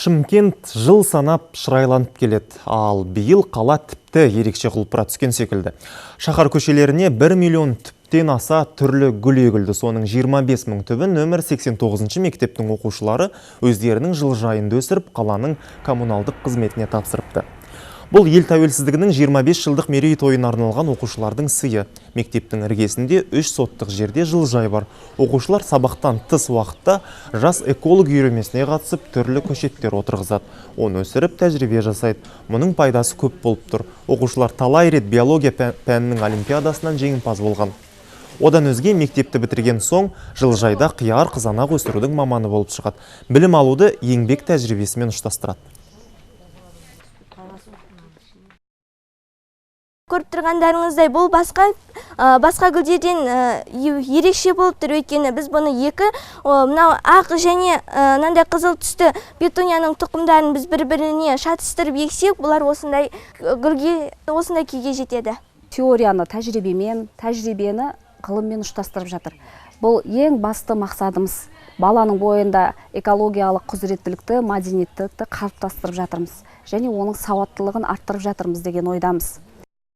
Шымкент жыл санап шырайланып келеді, ал биыл қала тіпті ерекше құлпыра түскен секілді. Шаһар көшелеріне 1 миллион түптен аса түрлі гүл егілді. Соның 25 мың түбін нөмір 89 мектептің оқушылары өздерінің жылыжайында өсіріп, қаланың коммуналдық қызметіне тапсырыпты. Бұл ел тәуелсіздігінің 25 жылдық мерейтойына арналған оқушылардың сыйы. Мектептің іргесінде 3 соттық жерде жылыжай бар. Оқушылар сабақтан тыс уақытта жас эколог үйірмесіне қатысып, түрлі көшеттер отырғызады. Оны өсіріп, тәжірибе жасайды. Мұның пайдасы көп болып тұр. Оқушылар талай рет биология пәнінің олимпиадасынан жеңімпаз болған. Одан өзге мектепті бітірген соң жылыжайда қияр, қызанақ өсірудің маманы болып шығады. Білім алуды еңбек тәжірибесімен ұштастырады. Көріп тұрғандарыңыздай, бұл басқа гүлдерден ерекше болып тұр. Өйткені біз бұны мынау ақ және мынандай қызыл түсті петунияның тұқымдарын біз бір-біріне шатыстырып ексек, бұлар осындай күйге жетеді. Теорияны тәжірибемен, тәжірибені ғылыммен ұштастырып жатыр. Бұл ең басты мақсадымыз. Баланың бойында экологиялық құзыреттілікті, мәдениеттілікті қалыптастырып жатырмыз. Және оның сауаттылығын арттырып жатырмыз деген ойдамыз.